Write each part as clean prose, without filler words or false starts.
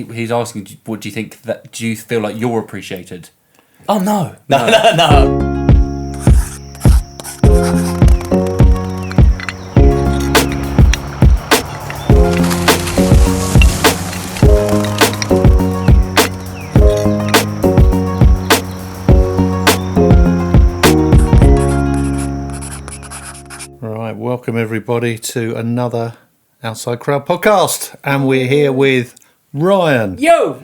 He's asking, what do you think? Do you feel like you're appreciated? Oh no. No. Right, welcome everybody to another Outside Crowd podcast, and we're here with Ryan, Yo!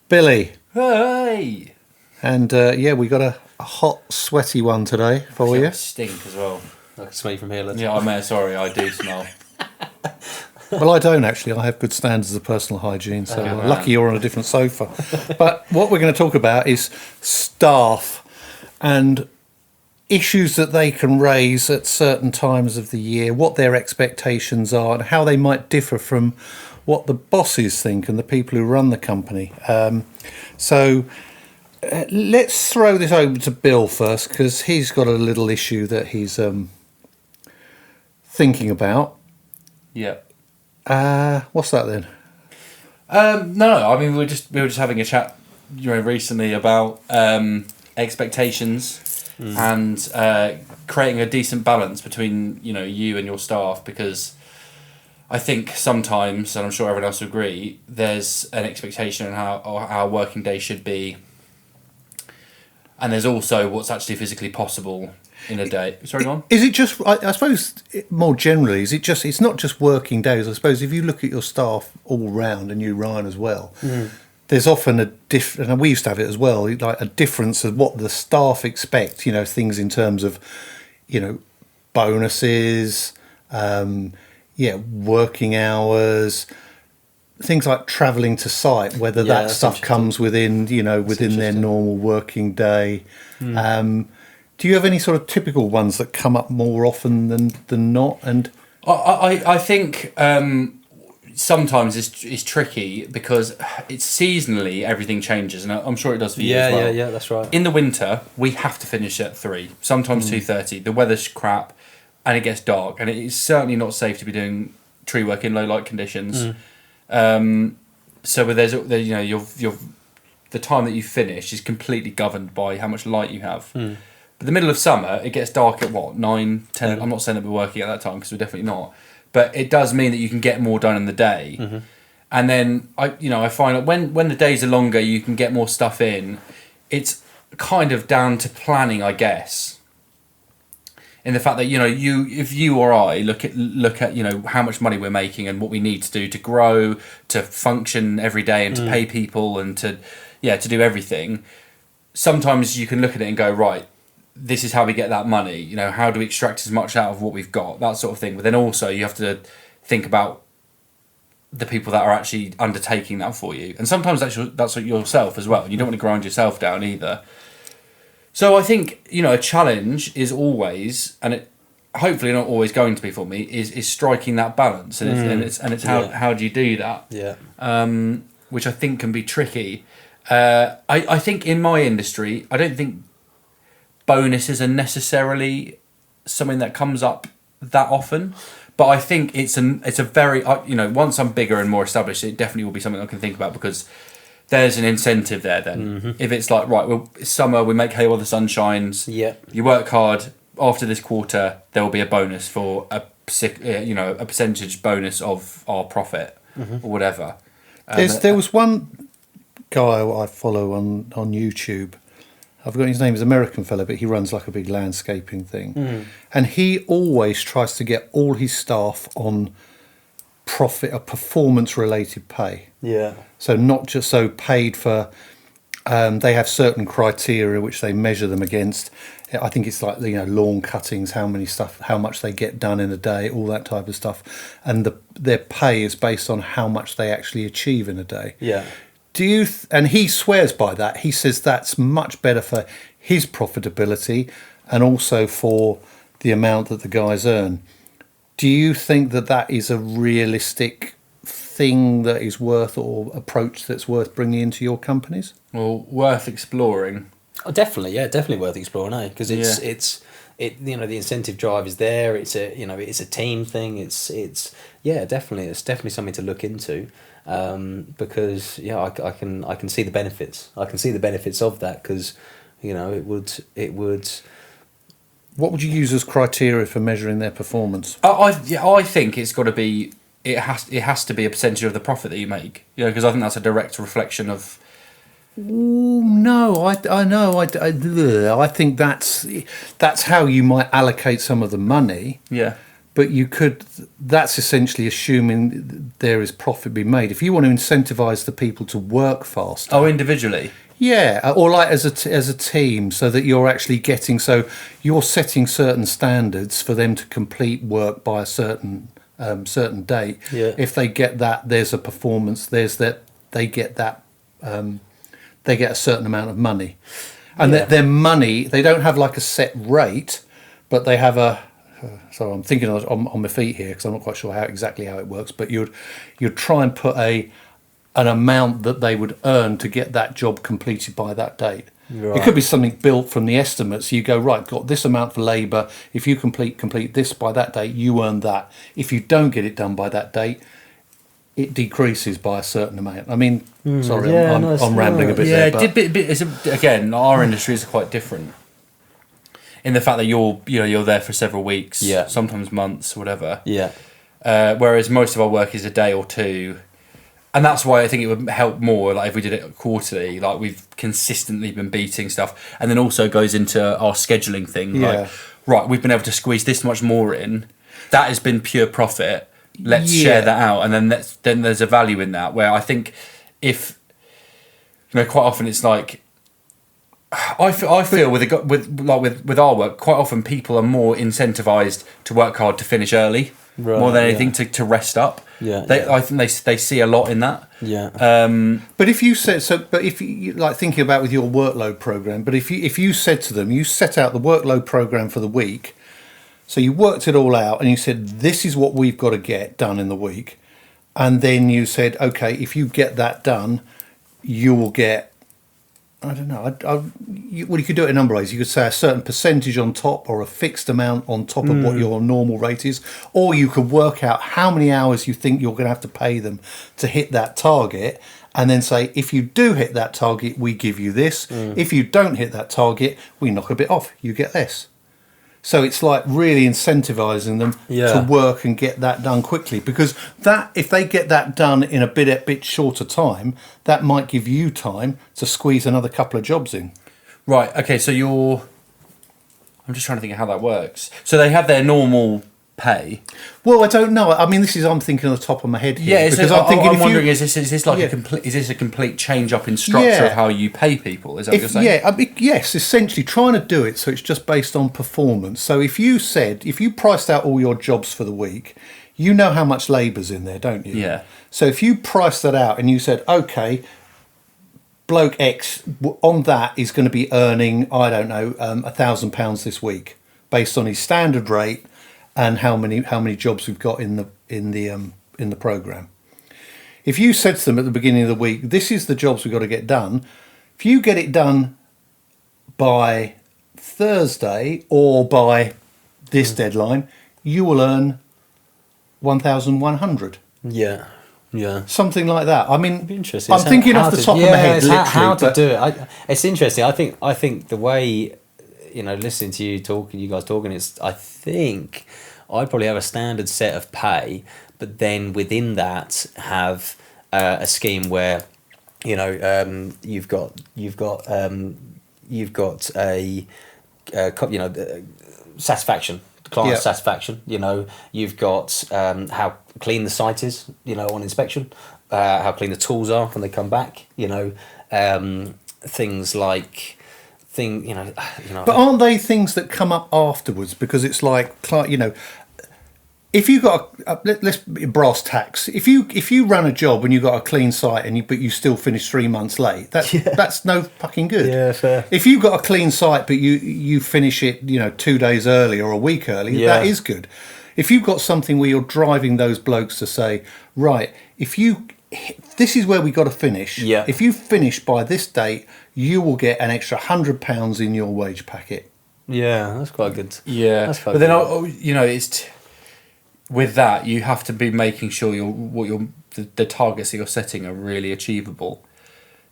Billy, Hey! and we got a hot, sweaty one today for you. I stink as well. I can smell you from here. Let's Yeah, sorry, I do smell. Well, I don't actually. I have good standards of personal hygiene, so Okay, lucky you're on a different sofa. But what we're going to talk about is staff and issues that they can raise at certain times of the year, what their expectations are, and how they might differ from what the bosses think and the people who run the company. Let's throw this over to Bill first, because he's got a little issue that he's thinking about. Yeah. What's that then? No, I mean we were just having a chat, recently about expectations and creating a decent balance between you and your staff, because I think sometimes, and I'm sure everyone else will agree, there's an expectation on how our working day should be, and there's also what's actually physically possible in a day. Sorry, go on. Is it just, I suppose more generally, it's not just working days. I suppose if you look at your staff all round, and you, Ryan, as well, there's often a different, and we used to have it as well, like a difference of what the staff expect, things in terms of, bonuses, working hours, things like travelling to site, whether that stuff comes within their normal working day. Do you have any sort of typical ones that come up more often than not? And I think sometimes it's tricky because it's seasonally, everything changes, and I'm sure it does for you as well. Yeah, that's right. In the winter, we have to finish at 3, sometimes 2:30. The weather's crap, and it gets dark, and it is certainly not safe to be doing tree work in low light conditions. So there's the time that you finish is completely governed by how much light you have. But the middle of summer, it gets dark at 9, 10. I'm not saying that we're working at that time, because we're definitely not. But it does mean that you can get more done in the day. And then I find that when the days are longer, you can get more stuff in. It's kind of down to planning, I guess. In the fact that if you or I look at how much money we're making and what we need to do to grow, to function every day, and to pay people, and to do everything. Sometimes you can look at it and go, right, this is how we get that money. How do we extract as much out of what we've got? That sort of thing. But then also you have to think about the people that are actually undertaking that for you, and sometimes that's yourself as well. You don't want to grind yourself down either. So I think a challenge is always, and it hopefully not always going to be for me, is striking that balance, and it's how do you do that? Which I think can be tricky. I think in my industry, I don't think bonuses are necessarily something that comes up that often, but I think it's a very once I'm bigger and more established, it definitely will be something I can think about, because there's an incentive there then. If it's like, right, well, it's summer, we make hay while the sun shines. You work hard. After this quarter, there will be a bonus for a percentage bonus of our profit or whatever. there was one guy I follow on YouTube. I've forgotten his name. He's an American fella, but he runs like a big landscaping thing. And he always tries to get all his staff on performance-related pay. So not just paid for. They have certain criteria which they measure them against. I think it's like lawn cuttings, how much they get done in a day, all that type of stuff, and their pay is based on how much they actually achieve in a day. Do you? And he swears by that. He says that's much better for his profitability and also for the amount that the guys earn. Do you think that is a realistic thing that is worth, or approach that's worth bringing into your companies? Well, worth exploring. Oh, definitely worth exploring, because it's the incentive drive is there. It's a team thing. It's definitely something to look into. because I can see the benefits. I can see the benefits of that because it would. What would you use as criteria for measuring their performance? I think it's got to be. It has to be a percentage of the profit that you make. Because I think that's a direct reflection of. Ooh, no, I know. I think that's how you might allocate some of the money. Yeah. But you could. That's essentially assuming there is profit being made. If you want to incentivise the people to work faster. Oh, individually. Yeah, or like as a team, so that you're actually getting. So you're setting certain standards for them to complete work by a certain date. Yeah. If they get that, there's a performance. There's that they get that. They get a certain amount of money, and their money. They don't have like a set rate, but they have a. So I'm thinking on my feet here because I'm not quite sure exactly how it works. But you'd try and put an amount that they would earn to get that job completed by that date. Right. It could be something built from the estimates. You go, right, got this amount for labour. If you complete this by that date, you earn that. If you don't get it done by that date, it decreases by a certain amount. I mean, sorry, I'm rambling a bit there. Yeah, again, our industry is quite different in the fact that you're there for several weeks, sometimes months, whatever. Yeah. Whereas most of our work is a day or two. And that's why I think it would help more, like if we did it quarterly, like we've consistently been beating stuff, and then also goes into our scheduling thing. Yeah. Like, right, we've been able to squeeze this much more in. That has been pure profit. Let's share that out, and then there's a value in that. Where I think if quite often it's like I feel with our work, quite often people are more incentivized to work hard to finish early, more than anything to rest up. I think they see a lot in that. But if you said so, but if you like thinking about with your workload program, but if you said to them, you set out the workload program for the week, so you worked it all out, and you said this is what we've got to get done in the week, and then you said, okay, if you get that done, you will get. I don't know. You could do it a number of ways. You could say a certain percentage on top, or a fixed amount on top of what your normal rate is, or you could work out how many hours you think you're going to have to pay them to hit that target, and then say, if you do hit that target, we give you this. If you don't hit that target, we knock a bit off. You get less. So it's like really incentivizing them to work and get that done quickly, because that if they get that done in a bit shorter time, that might give you time to squeeze another couple of jobs in. Right. Okay. So I'm just trying to think of how that works. So they have their normal pay. Well, I don't know. I mean, I'm thinking on the top of my head here. Yeah, because I'm wondering, is this like a complete change up in structure of how you pay people? Is that what you're saying? Yeah, yes, essentially trying to do it so it's just based on performance. So if you priced out all your jobs for the week, you know how much labour's in there, don't you? Yeah. So if you priced that out and you said, okay, bloke X on that is going to be earning, I don't know, £1,000 this week based on his standard rate and how many jobs we've got in the program. If you said to them at the beginning of the week, this is the jobs we've got to get done, if you get it done by Thursday or by this deadline, you will earn 1,100. Yeah. Something like that. I mean, it'd be interesting. I'm thinking off the top of my head, literally, how to do it. It's interesting. I think the way, listening to you guys talking, I think I'd probably have a standard set of pay, but then within that have a scheme where, you've got a satisfaction, client satisfaction. You've got how clean the site is, on inspection, how clean the tools are when they come back. Things like. But aren't they things that come up afterwards? Because it's like, if you got let's brass tacks. If you run a job and you got a clean site but you still finish 3 months late, that's no fucking good. Yeah, fair. If you've got a clean site but you finish it 2 days early or a week early, that is good. If you've got something where you're driving those blokes to say, right, this is where we got to finish. Yeah. If you finish by this date, you will get an extra £100 in your wage packet. Yeah, that's quite good. Yeah, that's quite but then it's with that you have to be making sure what you're the targets that you're setting are really achievable.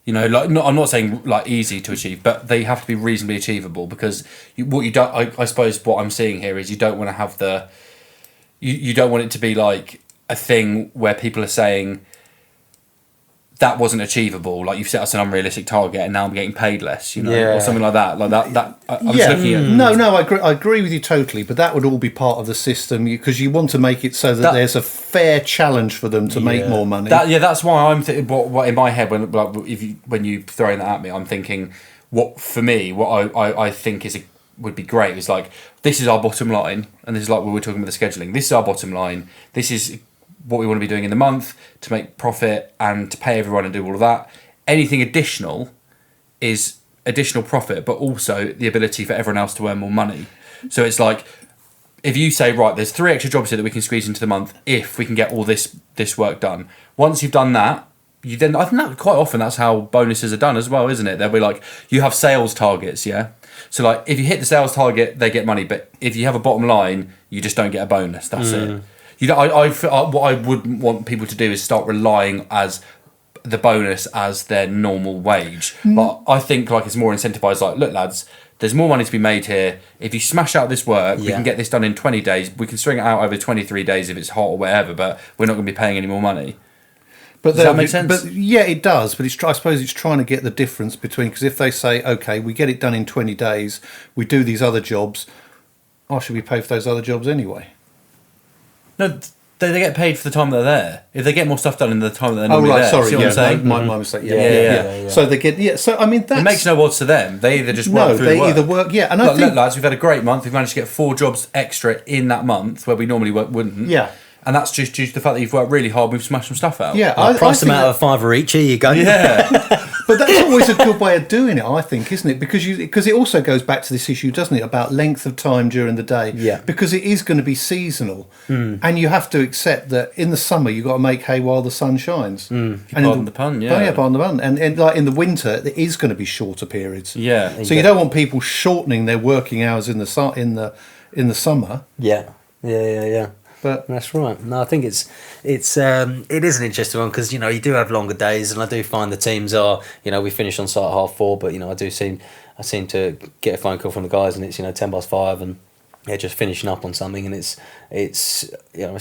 You know, like I'm not saying like easy to achieve, but they have to be reasonably achievable because what you don't. I suppose what I'm seeing here is you don't want to have you don't want it to be like a thing where people are saying that wasn't achievable. Like you've set us an unrealistic target, and now I'm getting paid less. You know, or something like that. Like that. I'm just looking at. No, I agree with you totally. But that would all be part of the system because you want to make it so that there's a fair challenge for them to make more money. That's why I'm thinking. What in my head when you throwing that at me, I'm thinking what I think would be great is like this is our bottom line, and this is like what we're talking about the scheduling. This is our bottom line. This is what we want to be doing in the month to make profit and to pay everyone and do all of that. Anything additional is additional profit, but also the ability for everyone else to earn more money. So it's like, if you say, right, there's 3 extra jobs here that we can squeeze into the month if we can get all this work done. Once you've done that, I think that quite often that's how bonuses are done as well, isn't it? They'll be like, you have sales targets, yeah? So like, if you hit the sales target, they get money, but if you have a bottom line, you just don't get a bonus. That's it. You know, what I would want people to do is start relying as the bonus as their normal wage. But I think like it's more incentivized. Like, look, lads, there's more money to be made here. If you smash out this work, we can get this done in 20 days. We can string it out over 23 days if it's hot or whatever. But we're not going to be paying any more money. But does that make sense? But yeah, it does. But I suppose it's trying to get the difference between, because if they say, okay, we get it done in 20 days, we do these other jobs, should we pay for those other jobs anyway? No, they get paid for the time they're there. If they get more stuff done in the time that they're normally there. Sorry, see what I'm saying? My mistake. Yeah. So they get So I mean, it makes no odds to them. They either just work through the work. Either work. Yeah, and I think look, lads, we've had a great month. We've managed to get 4 jobs extra in that month where we normally wouldn't. Yeah. And that's just due to the fact that you've worked really hard. We've smashed some stuff out. Yeah, price them out of £5 each. Here you go. Yeah. But that's always a good way of doing it, I think, isn't it? Because it also goes back to this issue, doesn't it, about length of time during the day? Yeah. Because it is going to be seasonal, and you have to accept that in the summer you've got to make hay while the sun shines. Pardon the pun, yeah. Oh, yeah, pardon the pun. And like in the winter, there is going to be shorter periods. Yeah. So you don't want people shortening their working hours in the summer. Yeah. But that's right. No, I think it is an interesting one because you do have longer days, and I do find the teams are we finish on site at 4:30, but I seem to get a phone call from the guys and it's 5:10 and just finishing up on something, and it's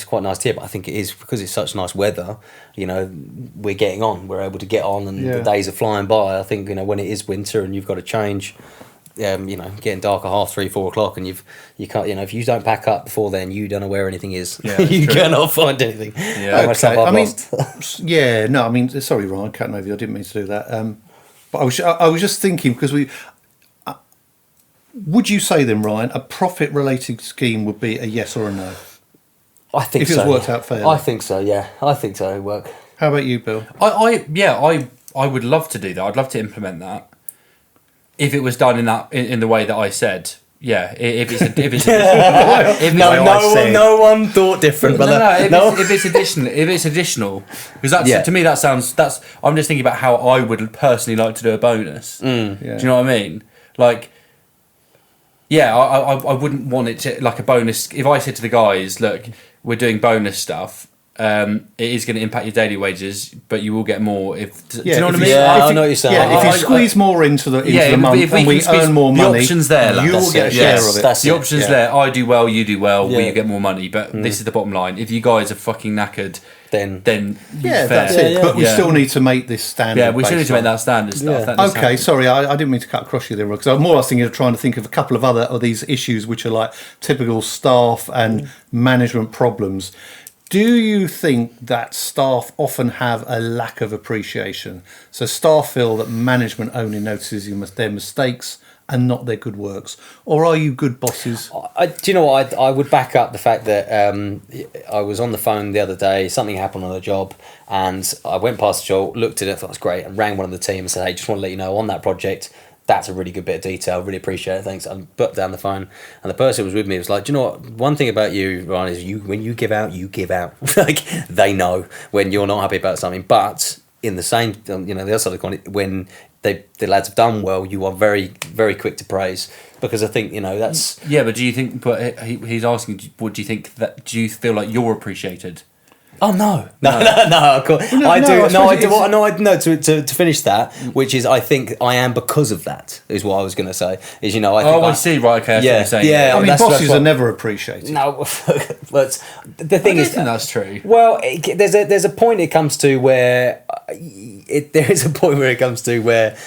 quite nice to hear. But I think it is because it's such nice weather. We're getting on. We're able to get on, and the days are flying by. I think when it is winter and you've got to change. Getting dark at 3:30, 4 o'clock, and you can't. If you don't pack up before then, you don't know where anything is. Yeah, you cannot find anything. Yeah, okay. Sorry, Ryan, cutting over you. I didn't mean to do that. But I was just thinking because would you say then, Ryan, a profit-related scheme would be a yes or a no? I think if it was worked out fairly. I think so. Yeah, I think so. It would work. How about you, Bill? I would love to do that. I'd love to implement that. If it was done in the way that I said, yeah. If no one thought different. If it's additional, because to me that sounds. I'm just thinking about how I would personally like to do a bonus. Do you know what I mean? Like, yeah, I wouldn't want it to like a bonus. If I said to the guys, look, we're doing bonus stuff. It is going to impact your daily wages, but you will get more do you know what I mean? Yeah, I know what you're saying. Yeah, if you squeeze more into the month and we earn more money, the option's there. You will get a share of it. The option's there. I do well, you do well, we get more money. But this is the bottom line. If you guys are fucking knackered, then fair. That's it. But we still need to make this standard. Yeah, we still need to make that standard stuff. Okay, sorry, I didn't mean to cut across you there, because I'm more or less trying to think of a couple of other of these issues which are like typical staff and management problems. Do you think that staff often have a lack of appreciation? So staff feel that management only notices their mistakes and not their good works? Or are you good bosses? Do you know what? I would back up the fact that I was on the phone the other day, something happened on a job, and I went past the job, looked at it, thought it was great, and rang one of the team and said, hey, just want to let you know on that project, that's a really good bit of detail, really appreciate it, thanks. I put down the phone, and the person who was with me was like, do you know what, one thing about you, Ryan, is when you give out, you give out. Like, they know when you're not happy about something, but in the same, the other side of the coin, when the lads have done well, you are very, very quick to praise, because I think, that's... Yeah, but do you think, but he's asking, what do you think, do you feel like you're appreciated? Oh no! Of course. No, I no, do. I No, I suppose do. it's- No, I no. To finish that, which is, I think I am because of that. Is what I was going to say. Is, you know, I think. Oh, I see. Right. Okay. That's Yeah, what you're saying. yeah. I mean, that's bosses what- are never appreciated. No, but the I thing don't is, think that's true. well, there's a point it comes to where there is a point where it comes to where.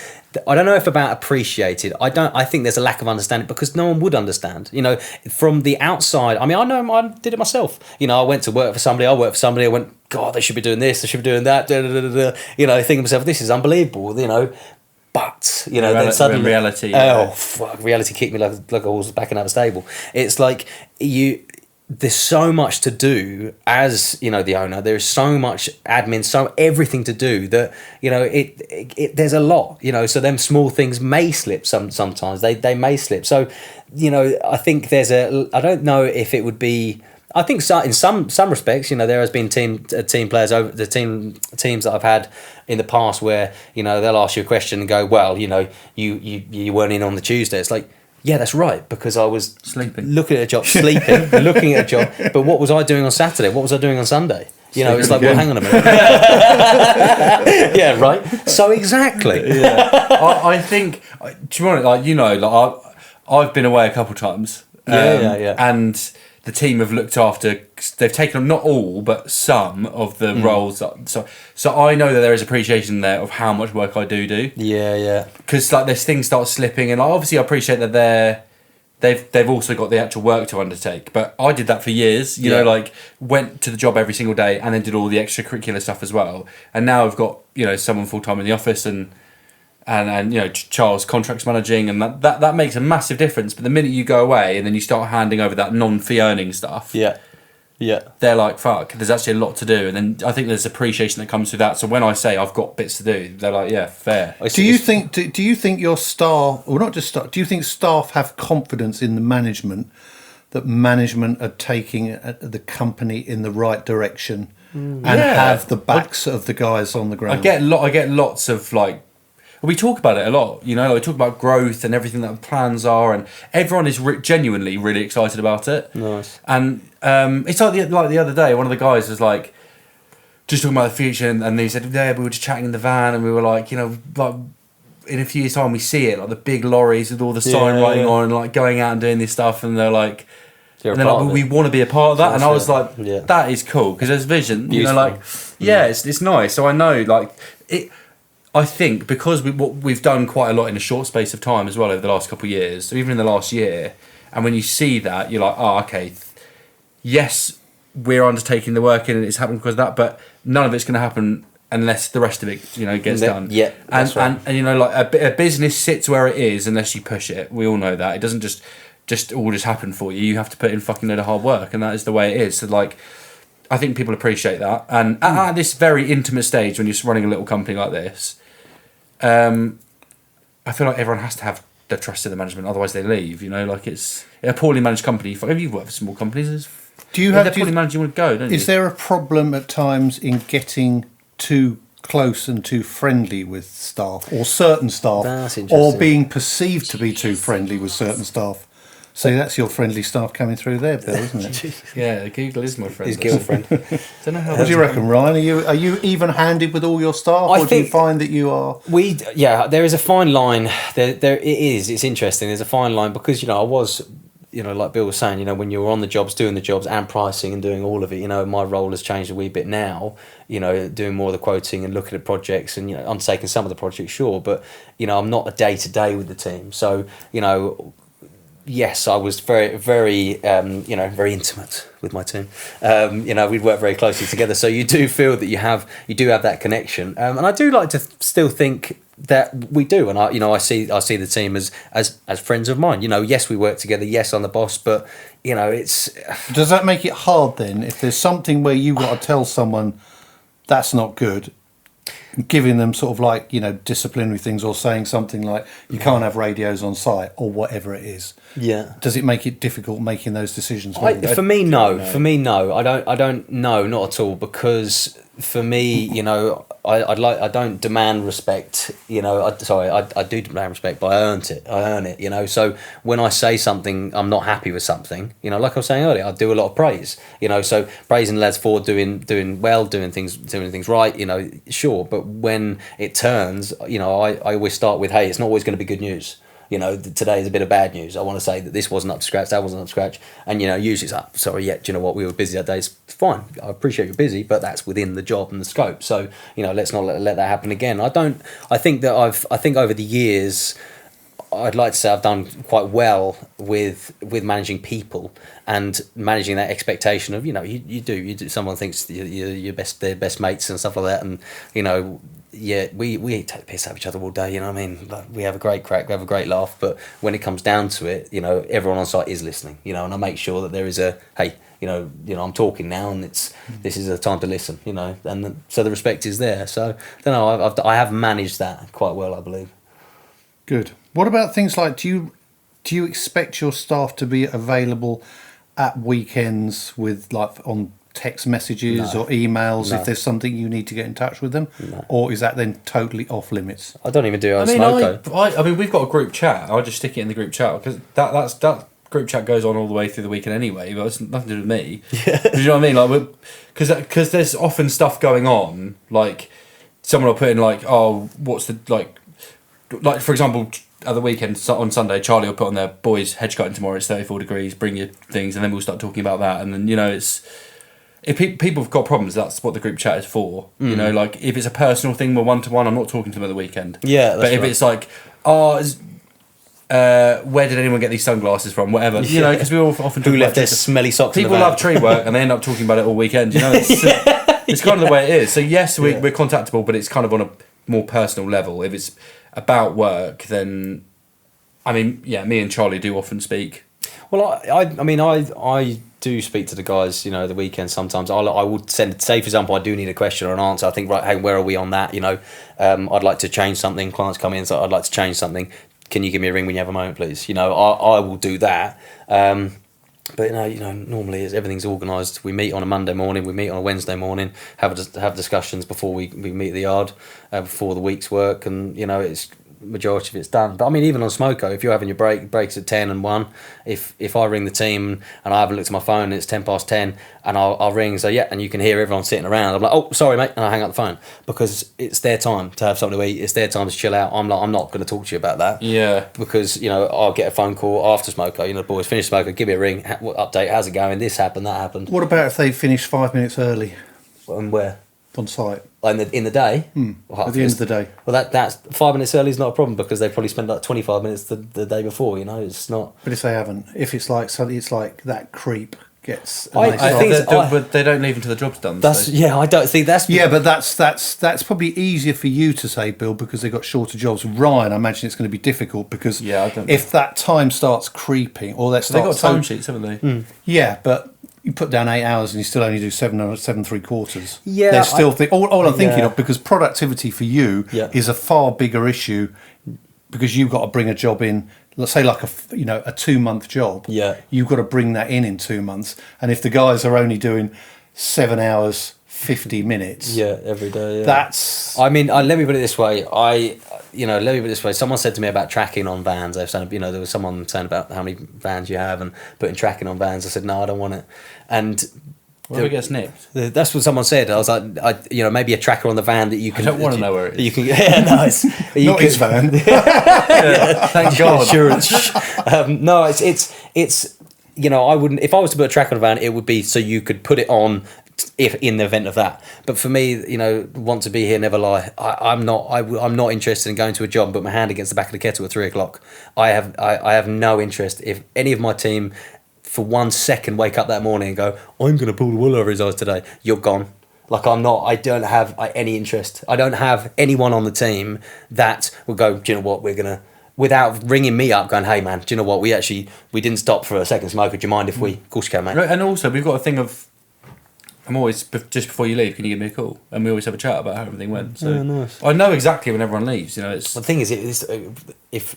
I don't know if about appreciated. I think there's a lack of understanding because no one would understand. You know, from the outside. I mean, I know I did it myself. You know, I went to work for somebody. I worked for somebody. I went, God, they should be doing this. They should be doing that. Da, da, da, da, da. You know, thinking to myself, this is unbelievable. You know, but you know, then suddenly reality. Oh fuck! Reality kicked me like a horse back in out of stable. It's like there's so much to do as, you know, the owner. There's so much admin, so everything to do that, you know, it there's a lot, you know, so them small things may slip sometimes. They may slip. So, you know, I think I don't know if it would be, I think so, in some respects, you know, there has been team players over the teams that I've had in the past where, you know, they'll ask you a question and go, well, you know, you weren't in on the Tuesday. It's like, yeah, that's right, because I was Sleeping. looking at a job, sleeping, looking at a job. But what was I doing on Saturday? What was I doing on Sunday? You know, it's like, well, hang on a minute. Yeah, right. So exactly. Yeah. I think, to be honest, like, you know, like I've been away a couple of times. Yeah. And the team have looked after. They've taken on not all, but some of the roles. So I know that there is appreciation there of how much work I do. Yeah. Because like there's things start slipping, and obviously I appreciate that they've also got the actual work to undertake. But I did that for years. You know, like went to the job every single day, and then did all the extracurricular stuff as well. And now I've got, you know, someone full time in the office, and you know, Charles contracts managing, and that makes a massive difference. But the minute you go away and then you start handing over that non-fee earning stuff, Yeah. they're like, fuck, there's actually a lot to do. And then I think there's appreciation that comes through that. So when I say I've got bits to do, they're like, yeah, fair. Do you think your staff, or not just staff, do you think staff have confidence in the management, that management are taking the company in the right direction and have the backs of the guys on the ground? I get lots of like, we talk about it a lot, you know, like we talk about growth and everything that the plans are, and everyone is genuinely really excited about it. Nice. And it's like the other day, one of the guys was like, just talking about the future, and he said, yeah, we were just chatting in the van, and we were like, you know, like in a few years' time we see it, like the big lorries with all the sign writing on, and like going out and doing this stuff, and they're like, You're and they're like, well, we want to be a part of that. And I was like, Yeah. that is cool, because there's vision. You know, Beautiful. like, yeah, it's nice. So I know, like, it. I think because what we've done quite a lot in a short space of time as well over the last couple of years, so even in the last year, and when you see that, you're like, oh, okay, yes, we're undertaking the work and it's happening because of that, but none of it's going to happen unless the rest of it, you know, gets done. Yeah, that's right. And you know, like a business sits where it is unless you push it. We all know that. It doesn't just all just happen for you. You have to put in fucking load of hard work, and that is the way it is. So like, I think people appreciate that. And at this very intimate stage, when you're running a little company like this, I feel like everyone has to have the trust in the management, otherwise they leave. You know, like it's a poorly managed company. If you've worked for small companies, they're poorly managed, you want to go, don't you? Is there a problem at times in getting too close and too friendly with staff, or certain staff, That's or interesting. being perceived to be too friendly with certain staff? So that's your friendly staff coming through there, Bill, isn't it? Yeah, Google is my friend. His girlfriend. Don't know how. What do you reckon, Ryan? Are you even-handed with all your staff, I or do you think- find that you are? There is a fine line. There it is. It's interesting. There's a fine line because, you know, I was, you know, like Bill was saying, you know, when you were on the jobs, doing the jobs and pricing and doing all of it, you know, my role has changed a wee bit now, you know, doing more of the quoting and looking at projects and, you know, undertaking some of the projects, sure, but, you know, I'm not a day-to-day with the team. So, you know, yes, I was very, very, you know, very intimate with my team. You know, we'd work very closely together. So you do feel that you do have that connection. And I do like to still think that we do. And I see the team as friends of mine. You know, yes, we work together. Yes, I'm the boss, but you know, it's. Does that make it hard then? If there's something where you've got to tell someone that's not good, giving them sort of like, disciplinary things, or saying something like you can't have radios on site or whatever it is. Yeah. Does it make it difficult making those decisions? For me, no. For me, no. I don't know, not at all, because for me, I don't demand respect. I do demand respect, but I earn it. So when I say something, I'm not happy with something. Like I was saying earlier, I do a lot of praise. So praising lads for doing well, doing things right. Sure, but when it turns, I always start with, hey, it's not always going to be good news. Today is a bit of bad news. I want to say that this wasn't up to scratch, that wasn't up to scratch. And, usually it's like, sorry, do you know what? We were busy that day. It's fine. I appreciate you're busy, but that's within the job and the scope. So, let's not let that happen again. I think over the years, I'd like to say I've done quite well with managing people and managing that expectation of, you do. Someone thinks they're best mates and stuff like that. And, yeah, we take the piss out of each other all day, Like, we have a great crack, we have a great laugh, but when it comes down to it, everyone on site is listening, and I make sure that there is a, hey, I'm talking now, and this is a time to listen, and so the respect is there. So, I don't know, I have managed that quite well, I believe. Good. What about things like, do you expect your staff to be available at weekends with, like, on text messages or emails if there's something you need to get in touch with them? Or is that then totally off limits? I don't even do it on Smoko. I mean, we've got a group chat. I'll just stick it in the group chat because that group chat goes on all the way through the weekend anyway, but it's nothing to do with me. Do you know what I mean? Like, because there's often stuff going on, like someone will put in like, oh, what's the like for example, at the weekend on Sunday, Charlie will put on their boys hedge cutting tomorrow. It's 34 degrees. Bring your things, and then we'll start talking about that, and then it's. If people have got problems, that's what the group chat is for. Like if it's a personal thing, we're one-to-one, I'm not talking to them at the weekend. Yeah, that's but if it's like, where did anyone get these sunglasses from? Whatever, because we all often who left their smelly socks. People love tree work, and they end up talking about it all weekend. It's kind of the way it is. So yes, we're contactable, but it's kind of on a more personal level. If it's about work, then I mean, yeah, me and Charlie do often speak. Well, I do speak to the guys, the weekend sometimes. I would say, for example, I do need a question or an answer. I think, right, hey, where are we on that? I'd like to change something. Clients come in, so I'd like to change something. Can you give me a ring when you have a moment, please? I will do that. But normally everything's organised. We meet on a Monday morning, we meet on a Wednesday morning, have discussions before we meet at the yard, before the week's work, and it's majority of it's done. But I mean, even on Smoko, if you're having your breaks at 10 and 1, if I ring the team and I haven't looked at my phone and it's 10:10 and I'll ring and say, yeah, and you can hear everyone sitting around, I'm like, oh, sorry, mate, and I hang up the phone because it's their time to have something to eat, it's their time to chill out. I'm not going to talk to you about that. Yeah. Because, I'll get a phone call after Smoko, the boys finish Smoko, give me a ring, what update, how's it going, this happened, that happened. What about if they finish 5 minutes early? And where? On site. In the day? Well, at the end of the day. Well, that's 5 minutes early is not a problem because they probably spent like 25 minutes the day before, it's not. But if they haven't, if it's like something, it's like that creep gets. But they don't leave until the job's done. I don't think that's. Yeah, but that's probably easier for you to say, Bill, because they've got shorter jobs. Ryan, I imagine it's going to be difficult because if that time starts creeping or that they've got timesheets, haven't they? Yeah, but. You put down 8 hours and you still only do 7 3/4. Yeah, they're still all I'm thinking of, because productivity for you is a far bigger issue because you've got to bring a job in. Let's say like a 2-month job. Yeah, you've got to bring that in 2 months, and if the guys are only doing 7 hours 50 minutes. Every day. Yeah. That's. I mean, let me put it this way. Someone said to me about tracking on vans. They've saying, there was someone saying about how many vans you have and putting tracking on vans. I said, no, I don't want it. And what if it gets nicked? That's what someone said. I was like, maybe a tracker on the van that you can. I don't want to know where it is. You can. Yeah, nice. Not his van. Thank God. Insurance. No, it's. I wouldn't. If I was to put a tracker on a van, it would be so you could put it on. If in the event of that, but for me, want to be here, never lie. I'm not interested in going to a job and put my hand against the back of the kettle at 3:00. I have no interest. If any of my team, for 1 second, wake up that morning and go, I'm going to pull the wool over his eyes today, you're gone. Like I don't have any interest. I don't have anyone on the team that will go, do you know what, we're gonna. Without ringing me up, going, hey man, do you know what? We didn't stop for a second, Smoker. Do you mind if we? Of course you can, mate. And also, we've got a thing of. I'm always just before you leave. Can you give me a call? And we always have a chat about how everything went. So nice. I know exactly when everyone leaves. You know, it's The thing is, if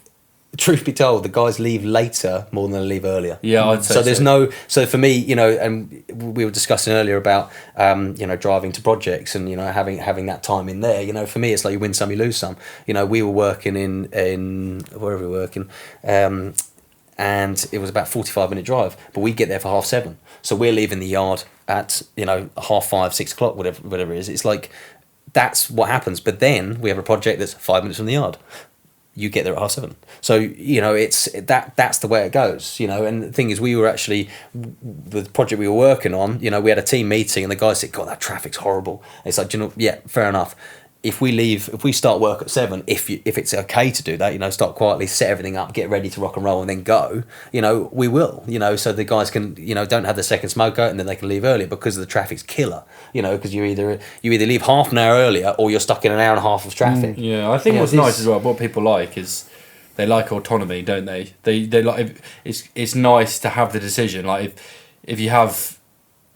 truth be told, the guys leave later more than they leave earlier. Yeah, I'd say so. There's no. So for me, you know, and we were discussing earlier about, you know, driving to projects and, you know, having that time in there. You know, for me, it's like you win some, you lose some. You know, we were working in wherever we were working, and it was about 45-minute drive, but we get there for 7:30. So we're leaving the yard at, you know, 5:30, 6 o'clock, whatever it is. It's like that's what happens. But then we have a project that's 5 minutes from the yard. You get there at 7:30. So, you know, it's that's the way it goes, you know. And the thing is, we were actually, the project we were working on, you know, we had a team meeting and the guy said, God, that traffic's horrible. And it's like, do you know, yeah, fair enough. If we start work at 7, if it's okay to do that, you know, start quietly, set everything up, get ready to rock and roll and then go, you know, we will, you know, so the guys can, you know, don't have the second smoke out and then they can leave earlier because the traffic's killer, you know, because you either leave half an hour earlier or you're stuck in an hour and a half of traffic. Yeah, I think what's nice as well, what people like is they like autonomy, don't they? They like, it's nice to have the decision. Like if you have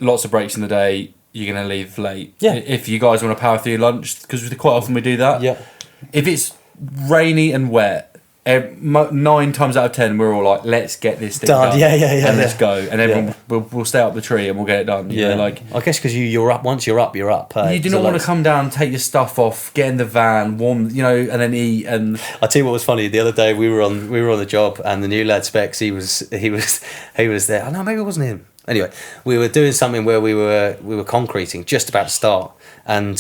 lots of breaks in the day, you're going to leave late. Yeah. If you guys want to power through your lunch, because quite often we do that. Yeah. If it's rainy and wet, 9 times out of 10 we're all like, let's get this thing done. Yeah. And let's go. And everyone we'll stay up the tree and we'll get it done. You know, like, I guess because you're up. Once you're up, you're up. you do not want to come down, take your stuff off, get in the van, warm, you know, and then eat. And I'll tell you what was funny. The other day we were on the job and the new lad Specs, he was there. Oh no, maybe it wasn't him. Anyway, we were doing something where we were concreting, just about to start, and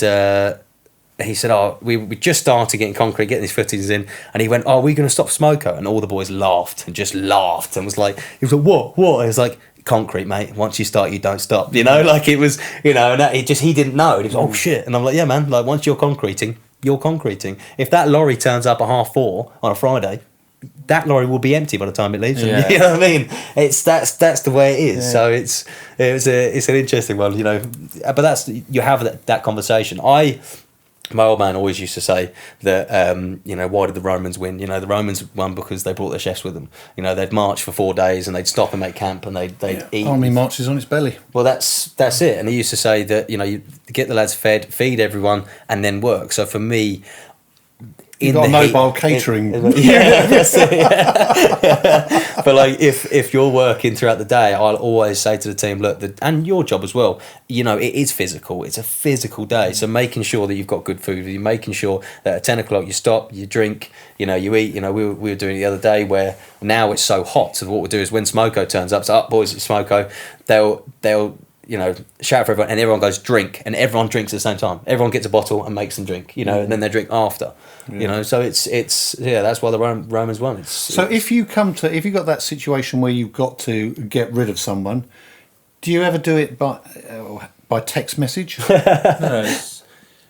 he said, "Oh, we just started getting concrete, getting these footings in," and he went, "Oh, are we going to stop Smoko?" And all the boys laughed and was like, he was like, "What?" I was like, "Concrete, mate. Once you start, you don't stop." You know, like it was, you know, and he didn't know. He was, "Oh shit," and I'm like, "Yeah, man. Like once you're concreting, you're concreting. If that lorry turns up at 4:30 on a Friday, that lorry will be empty by the time it leaves." Yeah. You know what I mean? That's the way it is. Yeah. So it's an interesting one, you know. But that's, you have that conversation. My old man always used to say that, you know, why did the Romans win? You know, the Romans won because they brought their chefs with them. You know, they'd march for 4 days and they'd stop and make camp and they'd eat. Army marches on its belly. Well, that's it. And he used to say that, you know, you get the lads fed, feed everyone, and then work. So for me, You've got a mobile catering. Yeah, that's it. Yeah. But like, if you're working throughout the day, I'll always say to the team, look, and your job as well, you know, it is physical. It's a physical day. So making sure that you've got good food, you're making sure that at 10 o'clock you stop, you drink, you know, you eat. You know, we were doing it the other day where now it's so hot. So what we'll do is when Smoko turns up, so up boys at Smoko, they'll you know, shout for everyone, and everyone goes drink, and everyone drinks at the same time. Everyone gets a bottle and makes them drink, you know, and then they drink after, you know. So it's that's why the Romans won. So if you got that situation where you've got to get rid of someone, do you ever do it by text message? no,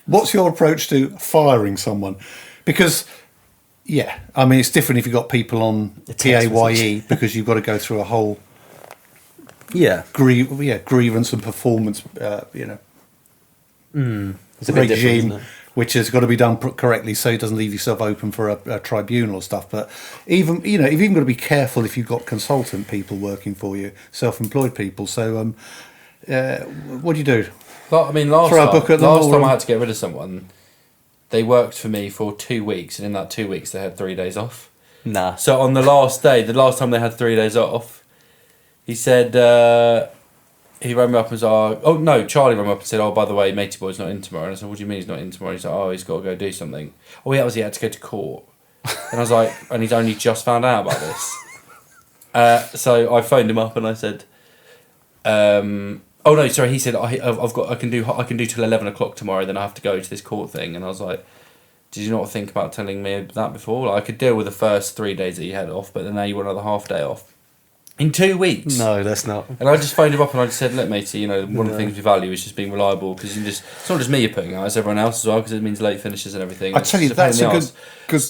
What's your approach to firing someone? Because yeah, I mean, it's different if you've got people on PAYE because you've got to go through a whole grievance and performance, you know, it's a bit regime, isn't it? which has got to be done correctly so it doesn't leave yourself open for a tribunal or stuff. But even, you know, you've even got to be careful if you've got consultant people working for you, self-employed people. So what do you do? Well, I mean, last time I had to get rid of someone, they worked for me for 2 weeks, and in that 2 weeks they had 3 days off. Nah. So on the last time they had 3 days off, he said, he rang me up and was like, oh no, Charlie rang me up and said, oh, by the way, matey boy's not in tomorrow. And I said, what do you mean he's not in tomorrow? He's like, oh, he's got to go do something. Oh, yeah, he had to go to court. And I was like, and he's only just found out about this. So I phoned him up and I said, oh no, sorry, he said, I can do till 11 o'clock tomorrow, then I have to go to this court thing. And I was like, did you not think about telling me that before? Like, I could deal with the first 3 days that you had off, but then now you want another half day off. In 2 weeks? No, that's not. And I just phoned him up and I just said, look, matey, you know, one of the things we value is just being reliable, because it's not just me you're putting out, it's everyone else as well, because it means late finishes and everything. I tell you, that's a good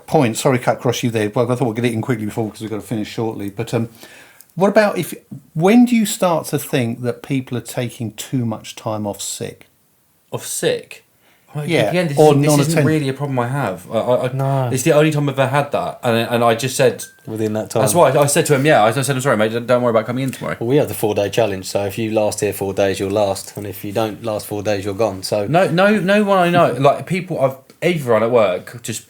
point. Sorry, cut across you there. Well, I thought we'd get it in quickly before because we've got to finish shortly. But what about when do you start to think that people are taking too much time off sick? Off sick? Well, Yeah, again, this, or isn't, this isn't non-attend- really a problem I have. No. It's the only time I've ever had that, and I just said within that time. that's why I said to him, I said, I'm sorry, mate, don't worry about coming in tomorrow. Well, we have the 4-day challenge, so if you last here 4 days, you'll last, and if you don't last 4 days, you're gone. So No one I know, like people everyone at work, just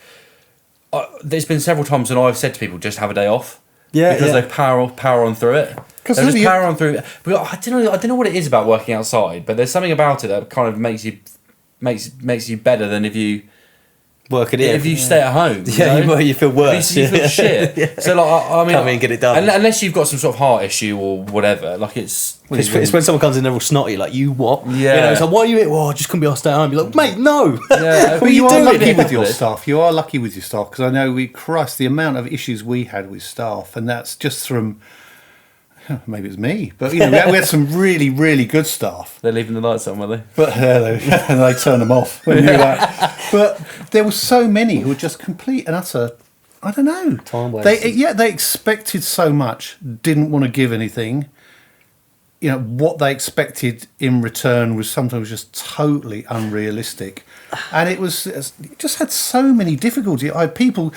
there's been several times when I've said to people, just have a day off. Yeah, because yeah. they power on through it. They just power on through it. But I don't know what it is about working outside, but there's something about it that kind of makes you better than if you work it in. if you stay at home. You feel worse. You feel shit. Yeah. So like, I mean, Come in, get it done. Unless you've got some sort of heart issue or whatever, like it's It's when someone comes in, they're all snotty, like, you what? Yeah. You know, it's like, why are you here? Well, I just couldn't be able to stay at home. You're like, mate, no. Yeah. What are you are doing lucky here? with your staff. You are lucky with your staff, because I know the amount of issues we had with staff, and that's just from, maybe it was me, but we had some really, really good staff. They're leaving the lights on, were they? But they turn them off. We knew that. But there were so many who were just complete and utter, I don't know. Time wasters. They expected so much, didn't want to give anything. What they expected in return was sometimes just totally unrealistic. And it just had so many difficulties. I had people,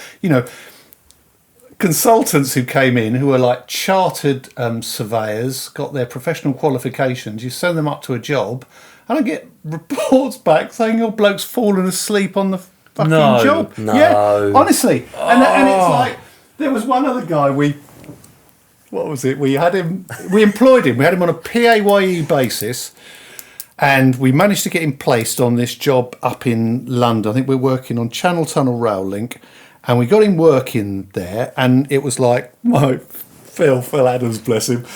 consultants who came in who were like chartered surveyors, got their professional qualifications. You send them up to a job, and I get reports back saying your bloke's fallen asleep on the fucking job. No. Yeah, honestly. And it's like, there was one other guy what was it? We employed him. We had him on a PAYE basis, and we managed to get him placed on this job up in London. I think we're working on Channel Tunnel Rail Link. And we got him working there, and it was like, Phil Adams, bless him.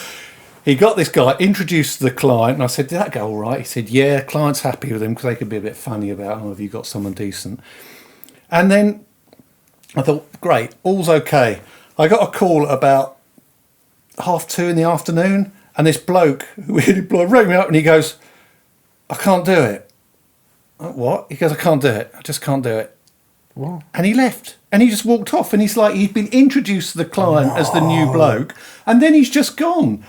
He got this guy, introduced the client, and I said, did that go all right? He said, yeah, client's happy with him, because they could be a bit funny about, have you got someone decent? And then I thought, great, all's okay. I got a call at about 2:30 in the afternoon, and this bloke who we had employed rang me up, and he goes, I can't do it. What? He goes, I can't do it. I just can't do it. What? And he left, and he just walked off, and he's like, he'd been introduced to the client as the new bloke, and then he's just gone.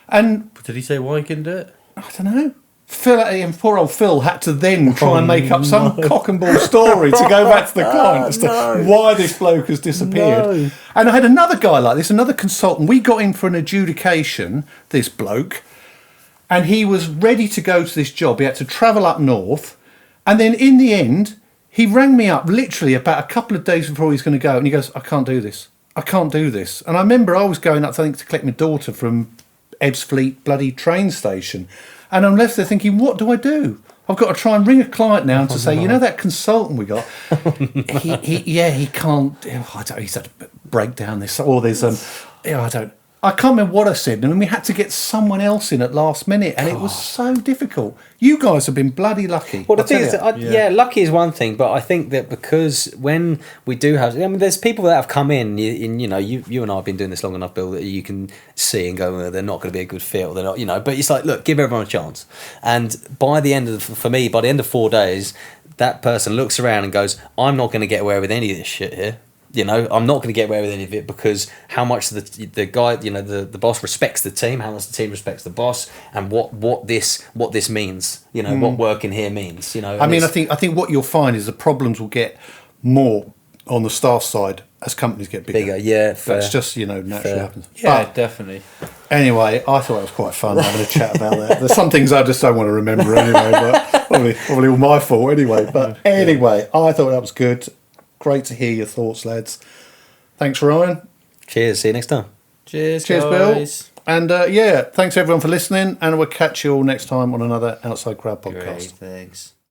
And Did he say why he couldn't do it? I don't know. Poor old Phil had to then try and make up some cock and ball story to go back to the client as to why this bloke has disappeared. No. And I had another guy like this, another consultant. We got in for an adjudication, this bloke, and he was ready to go to this job. He had to travel up north, and then in the end, he rang me up literally about a couple of days before he was going to go, and he goes, I can't do this. I can't do this. And I remember I was going up, I think, to collect my daughter from Ebbsfleet bloody train station. And I'm left there thinking, what do I do? I've got to try and ring a client now to say, that consultant we got, he can't, he's had to break down this, or there's, I can't remember what I said, and we had to get someone else in at last minute, and it was so difficult. You guys have been bloody lucky. Well, the thing is, lucky is one thing, but I think that because when we do have, there's people that have come in, you and I have been doing this long enough, Bill, that you can see and go, well, they're not going to be a good fit, or they're not, but it's like, look, give everyone a chance. And by the end of 4 days, that person looks around and goes, I'm not going to get away with any of this shit here. I'm not going to get away with any of it, because how much the guy, the boss respects the team, how much the team respects the boss, and what this means, what working here means, I think what you'll find is the problems will get more on the staff side as companies get bigger. Yeah, fair. That's just naturally happens. Yeah, But definitely. anyway, I thought it was quite fun having a chat about that. There's some things I just don't want to remember anyway, but probably all my fault anyway. But anyway, I thought that was good. Great to hear your thoughts, lads. Thanks, Ryan. Cheers. See you next time. Cheers, Bill. guys. And thanks everyone for listening. And we'll catch you all next time on another Outside Crowd podcast. Great, thanks.